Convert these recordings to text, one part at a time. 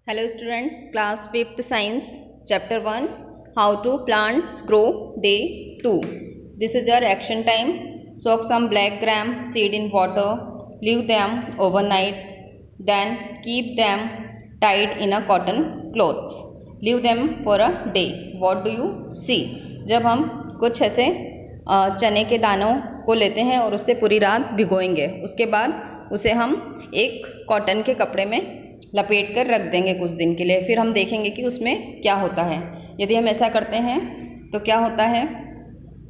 Hello students, class 5th science chapter 1 how to plants grow day 2. This is your action time. Soak some black gram seed in water, leave them overnight, then keep them tied in a cotton clothes. Leave them for a day. What do you see? जब हम कुछ ऐसे चने के दानों को लेते हैं और उसे पूरी रात भिगोएंगे, उसके बाद उसे हम एक कॉटन के कपड़े में लपेट कर रख देंगे कुछ दिन के लिए। फिर हम देखेंगे कि उसमें क्या होता है। यदि हम ऐसा करते हैं तो क्या होता है।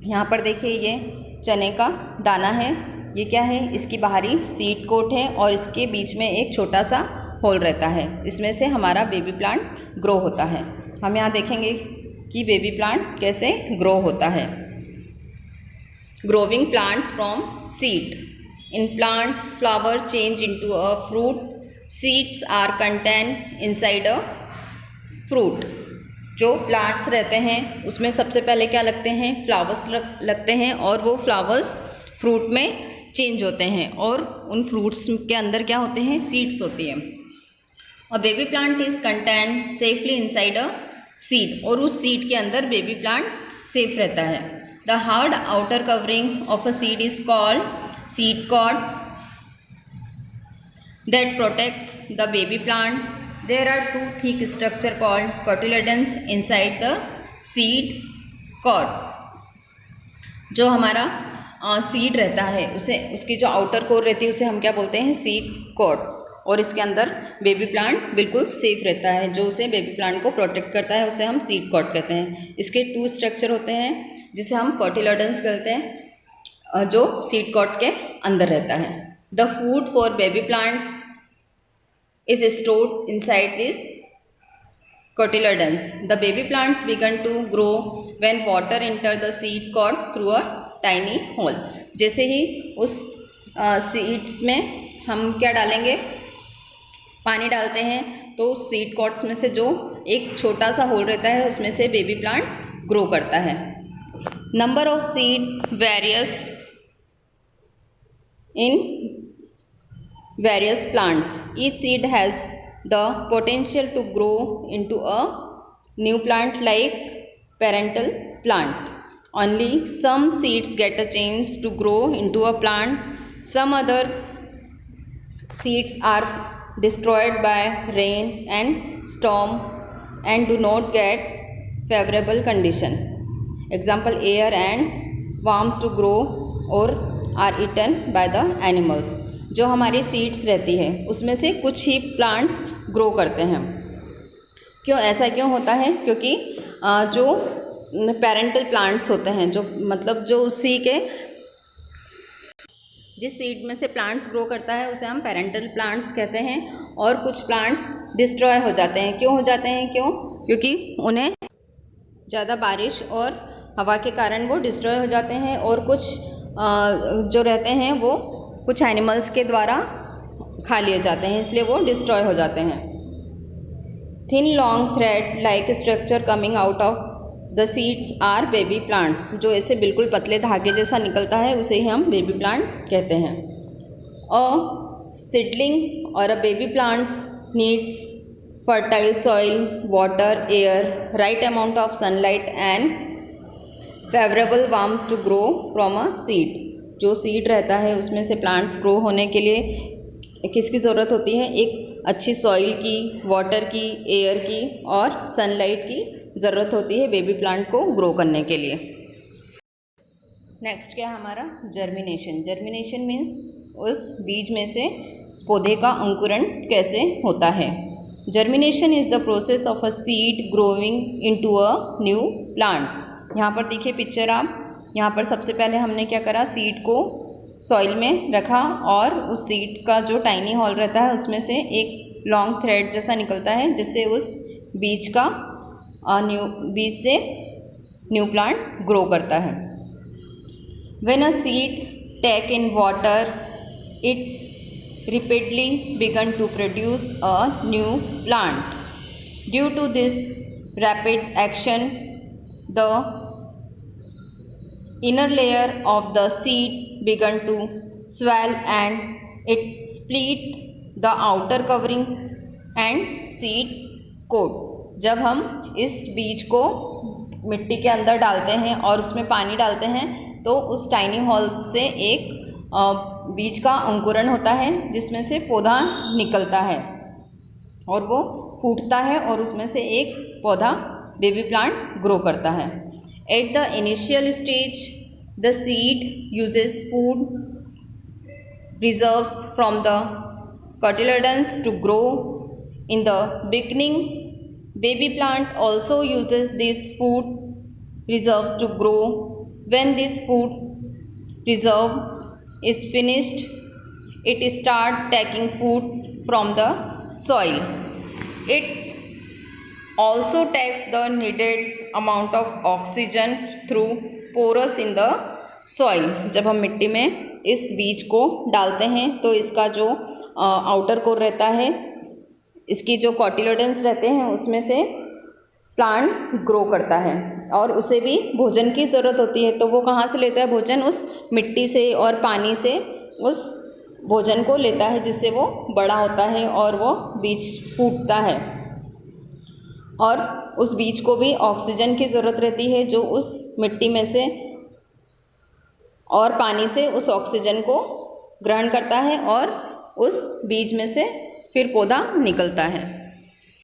यहाँ पर देखिए, ये चने का दाना है। ये क्या है? इसकी बाहरी सीड कोट है और इसके बीच में एक छोटा सा होल रहता है। इसमें से हमारा बेबी प्लांट ग्रो होता है। हम यहाँ देखेंगे कि बेबी प्लांट कैसे ग्रो होता है। Growing plants from seed. In plants flower change into a fruit. Seeds are contain inside a fruit. जो प्लांट्स रहते हैं उसमें सबसे पहले क्या लगते हैं? फ्लावर्स लगते हैं और वो फ्लावर्स फ्रूट में चेंज होते हैं और उन फ्रूट्स के अंदर क्या होते हैं? सीड्स होती हैं। और baby plant is contain safely inside a seed. और उस सीड के अंदर बेबी प्लांट सेफ रहता है। The hard outer covering of a seed is called seed coat that protects the baby plant. There are two thick structure called cotyledons inside the seed pod. जो हमारा seed रहता है उसे, उसकी जो outer core रहती है उसे हम क्या बोलते हैं? Seed code. और इसके अंदर बेबी प्लांट बिल्कुल सेफ रहता है। जो उसे बेबी प्लांट को प्रोटेक्ट करता है उसे हम सीड कोड कहते हैं। इसके टू स्ट्रक्चर होते हैं जिसे हम कोटिलोडन्स कहते हैं, जो सीड कोड के अंदर रहता है। The food for baby plant is stored inside these cotyledons. The baby plants begin to grow when water enter the seed pod through a tiny hole. जैसे ही उस सीड्स में हम क्या डालेंगे? पानी डालते हैं तो उस सीड कॉट्स में से जो एक छोटा सा होल रहता है उसमें से बेबी प्लांट ग्रो करता है। Number of seed various in various plants. Each seed has the potential to grow into a new plant like parental plant. Only some seeds get a chance to grow into a plant. Some other seeds are destroyed by rain and storm and do not get favorable condition. Example, air and warmth to grow or are eaten by the animals. जो हमारी seeds रहती है उसमें से कुछ ही plants grow करते हैं। क्यों ऐसा क्यों होता है? क्योंकि जो पेरेंटल प्लांट्स होते हैं, जो मतलब जो उसी के जिस सीड में से प्लांट्स ग्रो करता है उसे हम पेरेंटल प्लांट्स कहते हैं। और कुछ प्लांट्स डिस्ट्रॉय हो जाते हैं। क्यों हो जाते हैं? क्यों? क्योंकि उन्हें ज़्यादा बारिश और हवा के कारण वो डिस्ट्रॉय हो जाते हैं और कुछ जो रहते हैं वो कुछ एनिमल्स के द्वारा खा लिए जाते हैं, इसलिए वो डिस्ट्रॉय हो जाते हैं। Thin long thread like structure coming out of the seeds are baby plants. जो ऐसे बिल्कुल पतले धागे जैसा निकलता है उसे ही हम बेबी प्लांट कहते हैं। A seedling or a baby plants needs fertile soil, water, air, right amount of sunlight and favourable warmth to grow from a seed. जो सीड रहता है उसमें से प्लांट्स ग्रो होने के लिए किसकी ज़रूरत होती है? एक अच्छी सॉइल की, वाटर की, एयर की और सनलाइट की ज़रूरत होती है बेबी प्लांट को ग्रो करने के लिए। नेक्स्ट क्या है हमारा? जर्मिनेशन. जर्मिनेशन मीन्स उस बीज में से पौधे का अंकुरण कैसे होता है। Germination is the process of a seed growing into a new plant. यहाँ पर देखिए पिक्चर आप, यहाँ पर सबसे पहले हमने क्या करा? सीड को सॉइल में रखा और उस सीड का जो टाइनी हॉल रहता है उसमें से एक लॉन्ग थ्रेड जैसा निकलता है जिससे उस बीज का बीज से न्यू प्लांट ग्रो करता है। When a seed take in water it repeatedly began to produce a new plant. Due to this rapid action, the inner layer of the seed began to swell and it split the outer covering and seed coat. जब हम इस बीज को मिट्टी के अंदर डालते हैं और उसमें पानी डालते हैं तो उस टाइनी होल से एक बीज का अंकुरण होता है जिसमें से पौधा निकलता है और वो फूटता है और उसमें से एक पौधा बेबी प्लांट ग्रो करता है। At the initial stage the seed uses food reserves from the cotyledons to grow. In the beginning, baby plant also uses this food reserve to grow. When this food reserve is finished, it starts taking food from the soil. It also takes the needed amount of oxygen through pores in the soil. जब हम मिट्टी में इस बीज को डालते हैं तो इसका जो आउटर कोर रहता है, इसकी जो कॉटिलोडेंस रहते हैं उसमें से प्लांट ग्रो करता है और उसे भी भोजन की ज़रूरत होती है। तो वो कहाँ से लेता है भोजन? उस मिट्टी से और पानी से उस भोजन को लेता है जिससे वो बड़ा होता है और वो बीज फूटता है। और उस बीज को भी ऑक्सीजन की ज़रूरत रहती है जो उस मिट्टी में से और पानी से उस ऑक्सीजन को ग्रहण करता है और उस बीज में से फिर पौधा निकलता है।